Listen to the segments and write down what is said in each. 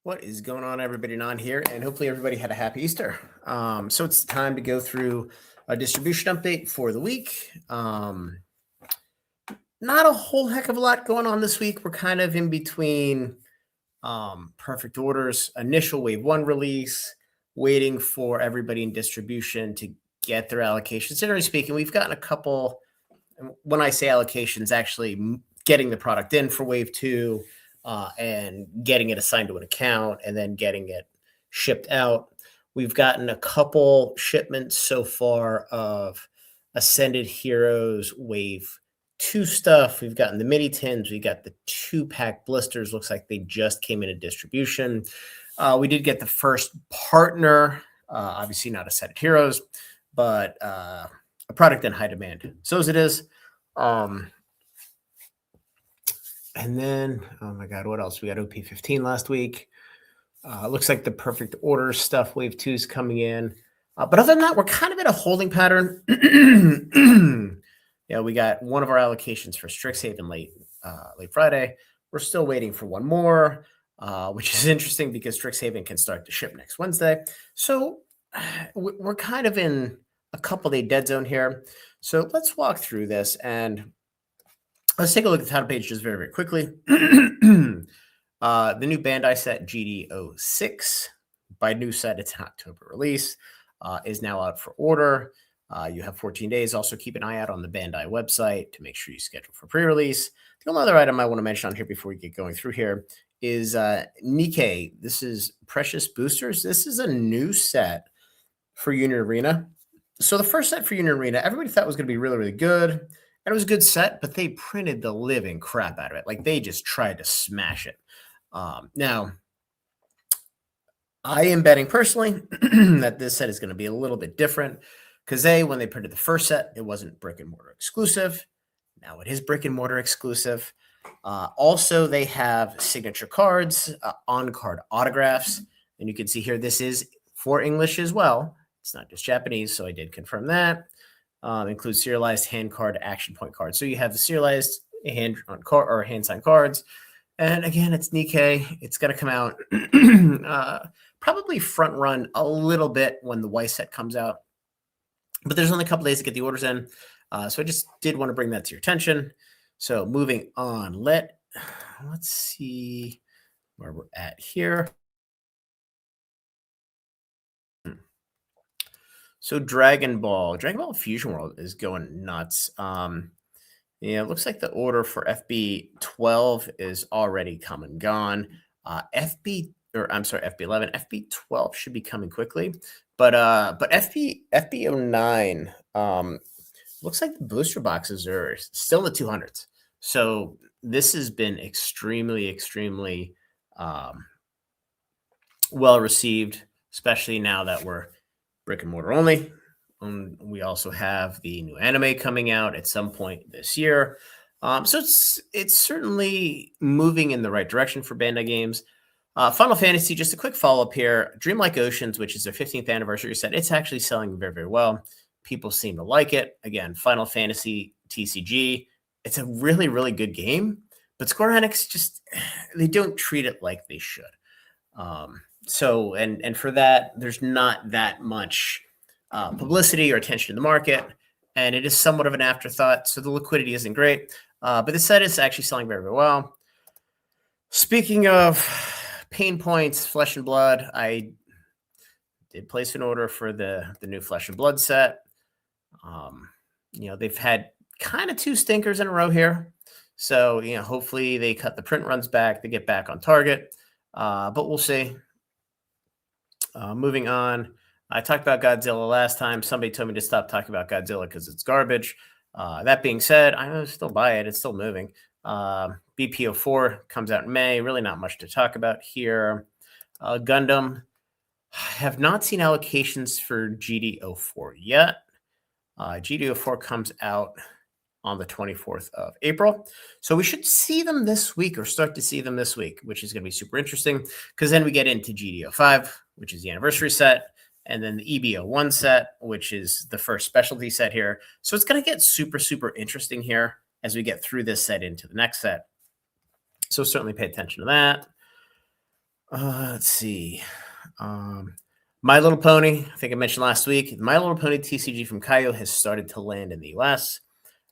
What is going on, everybody? On here, and hopefully everybody had a happy Easter. So it's time to go through a distribution update for the week. Not a whole heck of a lot going on this week. We're kind of in between perfect orders, initial wave one release, waiting for everybody in distribution to get their allocations. Generally speaking, we've gotten a couple. When I say allocations, actually getting the product in for wave two. And getting it assigned to an account and then getting it shipped out. We've gotten a couple shipments so far of Ascended Heroes Wave 2 stuff. We've gotten the mini tins. We got the 2-pack blisters. Looks like they just came into distribution. We did get the first partner, obviously not Ascended Heroes, but a product in high demand. So as it is. And then, oh my God, what else? We got OP15 last week. Looks like the perfect order stuff, wave 2 is coming in. But other than that, we're kind of in a holding pattern. Yeah, we got one of our allocations for Strixhaven late Friday. We're still waiting for one more, which is interesting because Strixhaven can start to ship next Wednesday. So we're kind of in a couple-day dead zone here. So let's walk through this and let's take a look at the title page just very, very quickly. The new Bandai set GD06, by new set, it's an October release, is now out for order. You have 14 days. Also keep an eye out on the Bandai website to make sure you schedule for pre-release. The only other item I want to mention on here before we get going through here is Nikke. This is Precious Boosters. This is a new set for Union Arena. So the first set for Union Arena, everybody thought was going to be really, really good. And it was a good set, but they printed the living crap out of it. Like they just tried to smash it. Now, I am betting personally that this set is going to be a little bit different because when they printed the first set, it wasn't brick and mortar exclusive. Now it is brick and mortar exclusive. Also, they have signature cards, on-card autographs. And you can see here, this is for English as well. It's not just Japanese, so I did confirm that. Includes serialized hand card, action point cards. So you have the serialized hand on card or hand signed cards. And again, it's Nikke. It's going to come out probably front run a little bit when the Weiss set comes out. But there's only a couple days to get the orders in. So I just did want to bring that to your attention. So moving on, let's see where we're at here. So Dragon Ball Fusion World is going nuts. Yeah, it looks like the order for FB12 is already come and gone. FB11, FB12 should be coming quickly. But FB09, looks like the booster boxes are still in the 200s. So this has been extremely well received, especially now that we're brick and mortar only. We also have the new anime coming out at some point this year. So it's certainly moving in the right direction for Bandai games. Final Fantasy, just a quick follow-up here. Dreamlike Oceans, which is their 15th anniversary set, it's actually selling very, very well. People seem to like it. Again, Final Fantasy TCG, it's a really, really good game, but Square Enix just, they don't treat it like they should. So, and for that, there's not that much publicity or attention in the market, and it is somewhat of an afterthought. So the liquidity isn't great, but the set is actually selling very, very well. Speaking of pain points, Flesh and Blood, I did place an order for the new Flesh and Blood set. They've had kind of 2 stinkers in a row here. So, hopefully they cut the print runs back, they get back on target, but we'll see. Moving on, I talked about Godzilla last time. Somebody told me to stop talking about Godzilla because it's garbage. That being said, I still buy it. It's still moving. BPO4 comes out in May. Really not much to talk about here. Gundam, I have not seen allocations for GD04 yet. GD04 comes out on the 24th of April. So we should see them this week or start to see them this week, which is going to be super interesting because then we get into GD05, which is the anniversary set, and then the EBO1 set, which is the first specialty set here. So it's going to get super interesting here as we get through this set into the next set. So certainly pay attention to that. Let's see. My Little Pony, I think I mentioned last week, My Little Pony TCG from Kaio has started to land in the US.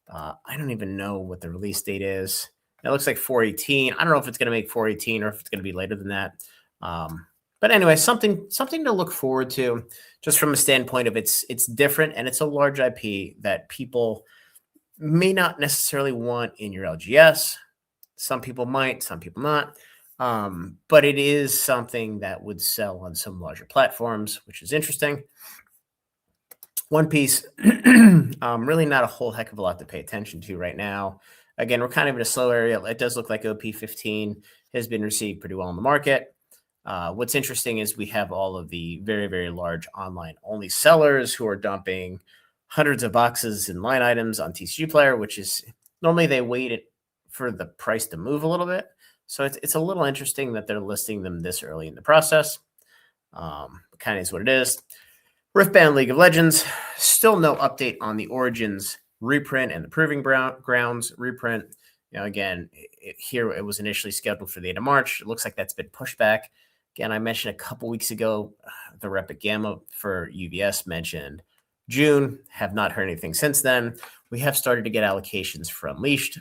I don't even know what the release date is. It looks like 418. I don't know if it's going to make 418 or if it's going to be later than that. But anyway, something to look forward to, just from a standpoint of it's different and it's a large IP that people may not necessarily want in your LGS. Some people might, some people not. But it is something that would sell on some larger platforms, which is interesting. One Piece, really not a whole heck of a lot to pay attention to right now. Again, we're kind of in a slow area. It does look like OP15 has been received pretty well in the market. What's interesting is we have all of the very, very large online-only sellers who are dumping hundreds of boxes and line items on TCG Player, which is normally they wait for the price to move a little bit. So it's a little interesting that they're listing them this early in the process. Kind of is what it is. Riftbound League of Legends, still no update on the Origins reprint and the Proving Grounds reprint. Again, here it was initially scheduled for the 8th of March. It looks like that's been pushed back. Again, I mentioned a couple weeks ago, the rep at Gamma for UVS mentioned June. Have not heard anything since then. We have started to get allocations for Unleashed.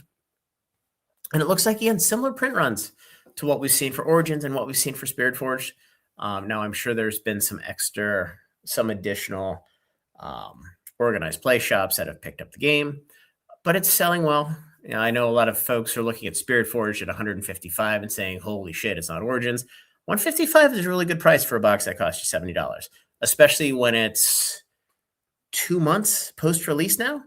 And it looks like, again, similar print runs to what we've seen for Origins and what we've seen for Spirit Forge. Now, I'm sure there's been some additional organized play shops that have picked up the game, but it's selling well. I know a lot of folks are looking at Spirit Forge at 155 and saying, holy shit, it's not Origins. 155 is a really good price for a box that costs you $70, especially when it's 2 months post-release now.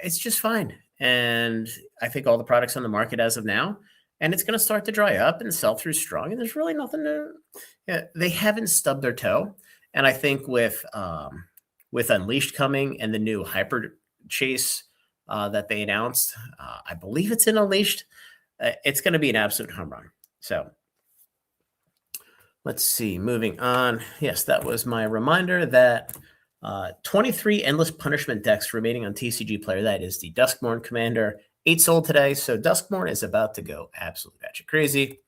It's just fine. And I think all the products on the market as of now, and it's going to start to dry up and sell through strong. And there's really nothing they haven't stubbed their toe. And I think with Unleashed coming and the new Hyper Chase that they announced, I believe it's in Unleashed, it's going to be an absolute home run. So let's see, moving on. Yes, that was my reminder that 23 Endless Punishment decks remaining on TCG Player. That is the Duskmourn Commander. 8 sold today, so Duskmourn is about to go absolutely batshit crazy.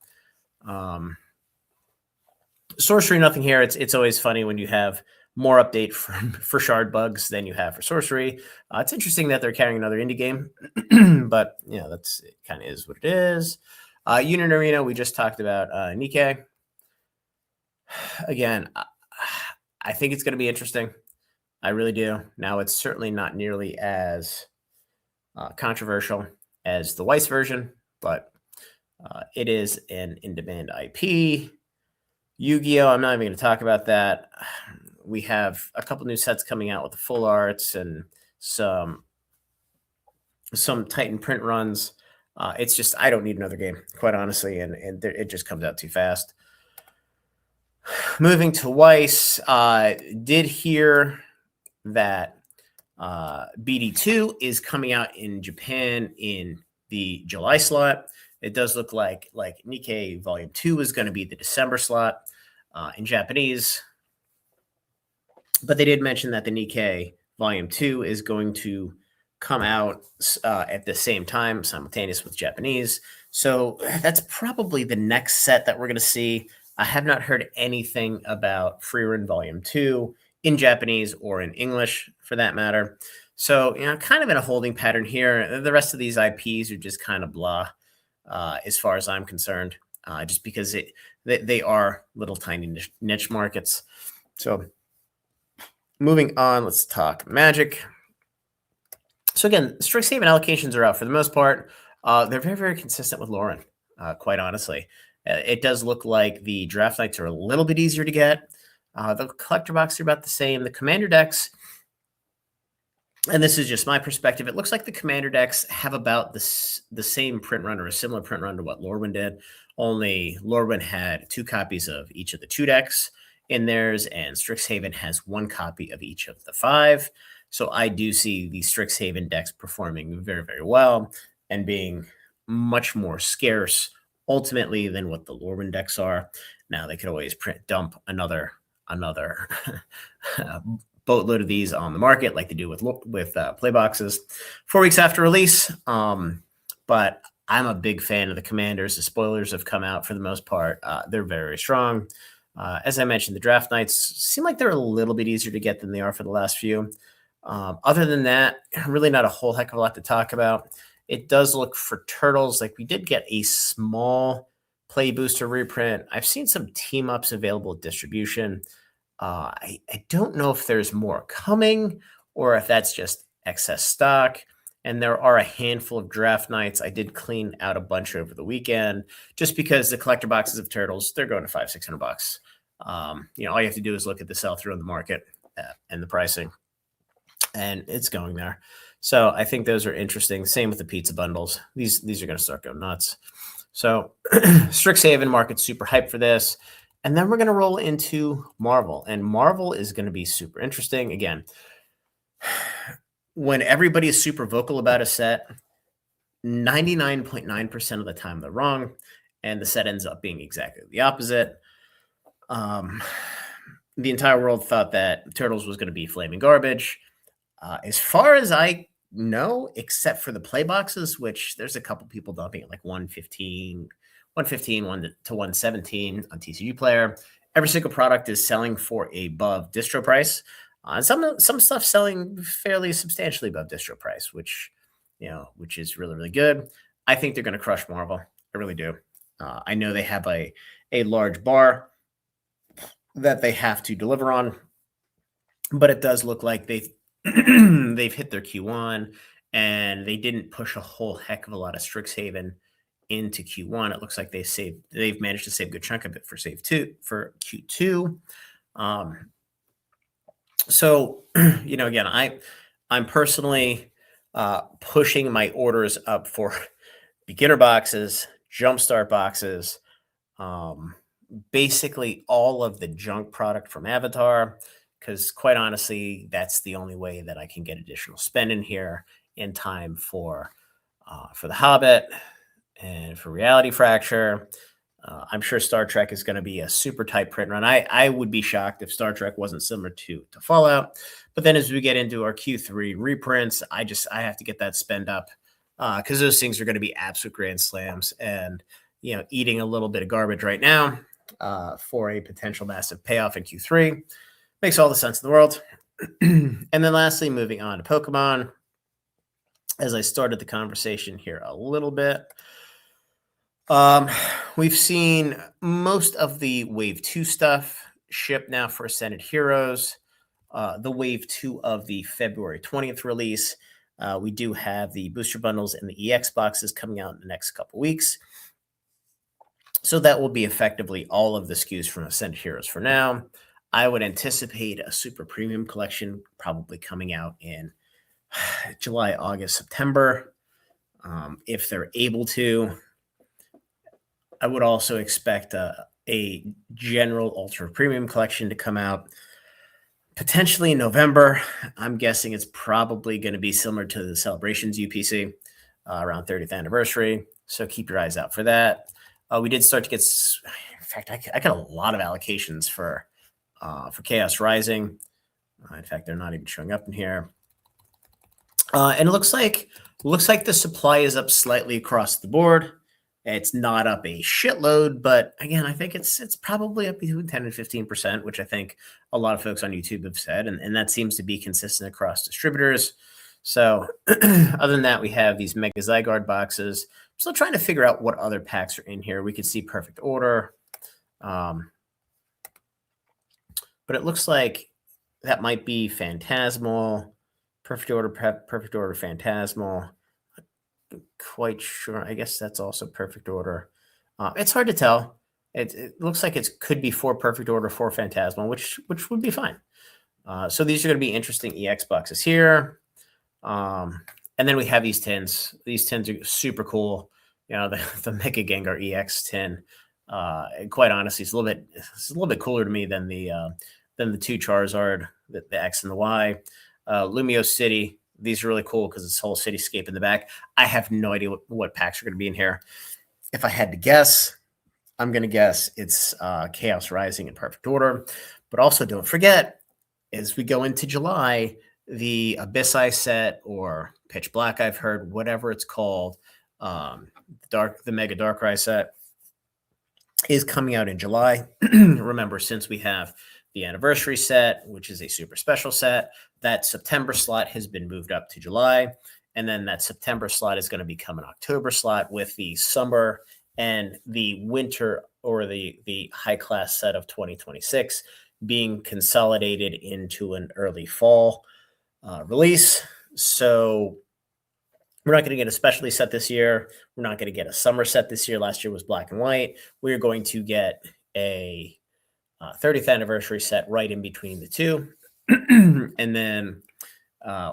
Sorcery, nothing here. It's always funny when you have more update for Shard Bugs than you have for Sorcery. It's interesting that they're carrying another indie game, but that's it. Kind of is what it is. Unit Arena, we just talked about Nikke. Again, I think it's going to be interesting. I really do. Now, it's certainly not nearly as controversial as the Weiss version, but it is an in-demand IP. Yu-Gi-Oh! I'm not even going to talk about that. We have a couple new sets coming out with the full arts and some Titan print runs. It's just, I don't need another game, quite honestly, and it just comes out too fast. Moving to Weiss, did hear that BD2 is coming out in Japan in the July slot. It does look like Nikke Volume 2 is going to be the December slot in Japanese. But they did mention that the Nikke Volume 2 is going to come out at the same time, simultaneous with Japanese. So that's probably the next set that we're going to see. I have not heard anything about Freerun Volume 2 in Japanese or in English, for that matter. So, kind of in a holding pattern here. The rest of these IPs are just kind of blah, as far as I'm concerned, just because they are little tiny niche markets. So, moving on, let's talk Magic. So again, Strixhaven allocations are out for the most part. They're very, very consistent with Lauren, quite honestly. It does look like the draft nights are a little bit easier to get. The collector boxes are about the same. The commander decks, and this is just my perspective, it looks like the commander decks have about the same print run or a similar print run to what Lorwyn did, only Lorwyn had 2 copies of each of the 2 decks in theirs, and Strixhaven has 1 copy of each of the 5. So I do see the Strixhaven decks performing very, very well and being much more scarce ultimately than what the Lorwyn decks are. Now they could always dump another boatload of these on the market like they do with play boxes 4 weeks after release. But I'm a big fan of the Commanders. The spoilers have come out for the most part. They're very strong. As I mentioned, the draft nights seem like they're a little bit easier to get than they are for the last few. Other than that, really not a whole heck of a lot to talk about. It does look for Turtles like we did get a small play booster reprint. I've seen some team ups available at distribution. I don't know if there's more coming or if that's just excess stock. And there are a handful of draft nights. I did clean out a bunch over the weekend just because the collector boxes of Turtles, they're going to $500-600. All you have to do is look at the sell through in the market and the pricing, and it's going there. So I think those are interesting. Same with the pizza bundles. These are going to start going nuts. So Strixhaven market's super hyped for this. And then we're going to roll into Marvel. And Marvel is going to be super interesting. Again, when everybody is super vocal about a set, 99.9% of the time they're wrong. And the set ends up being exactly the opposite. The entire world thought that Turtles was going to be flaming garbage. As far as I know, except for the play boxes, which there's a couple people dumping at like 115 to 117 on TCG Player. Every single product is selling for above distro price. Some stuff selling fairly substantially above distro price, which is really, really good. I think they're going to crush Marvel. I really do. I know they have a large bar that they have to deliver on, but it does look like they've hit their Q1 and they didn't push a whole heck of a lot of Strixhaven into Q1. It looks like they've managed to save a good chunk of it for Q2. So, again, I'm personally pushing my orders up for beginner boxes, jumpstart boxes, basically all of the junk product from Avatar, because quite honestly, that's the only way that I can get additional spend in here in time for The Hobbit and for Reality Fracture. I'm sure Star Trek is going to be a super tight print run. I would be shocked if Star Trek wasn't similar to Fallout. But then as we get into our Q3 reprints, I have to get that spend up because those things are going to be absolute grand slams. And, eating a little bit of garbage right now for a potential massive payoff in Q3 makes all the sense in the world. And then lastly, moving on to Pokemon. As I started the conversation here a little bit, we've seen most of the Wave 2 stuff ship now for Ascended Heroes. The Wave 2 of the February 20th release. We do have the booster bundles and the EX boxes coming out in the next couple weeks. So that will be effectively all of the SKUs from Ascended Heroes for now. I would anticipate a super premium collection probably coming out in July, August, September. If they're able to. I would also expect a general ultra premium collection to come out potentially in November. I'm guessing it's probably going to be similar to the Celebrations UPC around 30th anniversary. So keep your eyes out for that. We did start to get, in fact, I got a lot of allocations for Chaos Rising. In fact, they're not even showing up in here. And it looks like the supply is up slightly across the board. It's not up a shitload, but again, I think it's probably up between 10 and 15%, which I think a lot of folks on YouTube have said, and that seems to be consistent across distributors. So other than that, we have these Mega Zygarde boxes. I'm still trying to figure out what other packs are in here. We could see Perfect Order. But it looks like that might be Phantasmal. Perfect Order, Phantasmal. Quite sure. I guess that's also Perfect Order. It's hard to tell. It looks like it could be 4 Perfect Order, 4 Phantasmal, which would be fine. So these are going to be interesting EX boxes here. And then we have these tins. These tins are super cool. The Mega Gengar EX tin. Quite honestly, it's a little bit cooler to me than the 2 Charizard, the X and the Y. Lumio City. These are really cool because it's whole cityscape in the back. I have no idea what packs are going to be in here. If I had to guess, I'm going to guess it's Chaos Rising in Perfect Order. But also don't forget, as we go into July, the Abyss Eye set or Pitch Black, I've heard, whatever it's called, The Mega Darkrai set is coming out in July. Remember, since we have the anniversary set, which is a super special set, that September slot has been moved up to July. And then that September slot is going to become an October slot, with the summer and the winter, or the high class set of 2026 being consolidated into an early fall release. So we're not going to get a specialty set this year. We're not going to get a summer set this year. Last year was black and white. We're going to get a 30th anniversary set right in between the two. And then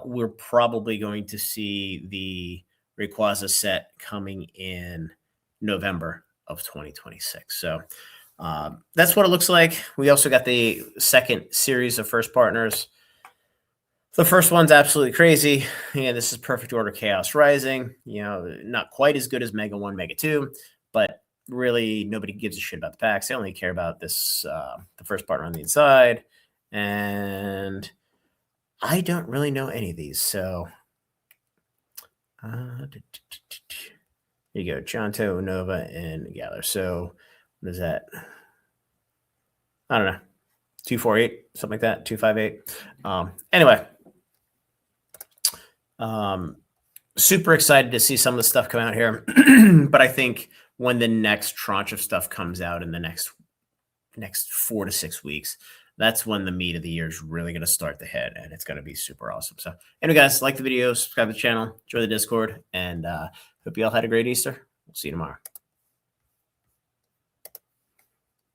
we're probably going to see the Rayquaza set coming in November of 2026. So that's what it looks like. We also got the second series of first partners. The first one's absolutely crazy. Yeah, this is Perfect Order Chaos Rising. You know, not quite as good as Mega 1, Mega 2, but really nobody gives a shit about the packs. They only care about this, the first partner on the inside. And I don't really know any of these. So here you go. Johto, Nova, and Galar. So what is that? I don't know. 248, something like that. 258. Anyway. Super excited to see some of the stuff come out here. But I think when the next tranche of stuff comes out in the next 4 to 6 weeks, that's when the meat of the year is really going to start to hit, and it's going to be super awesome. So anyway, guys, like the video, subscribe to the channel, join the Discord, and hope you all had a great Easter. We'll see you tomorrow.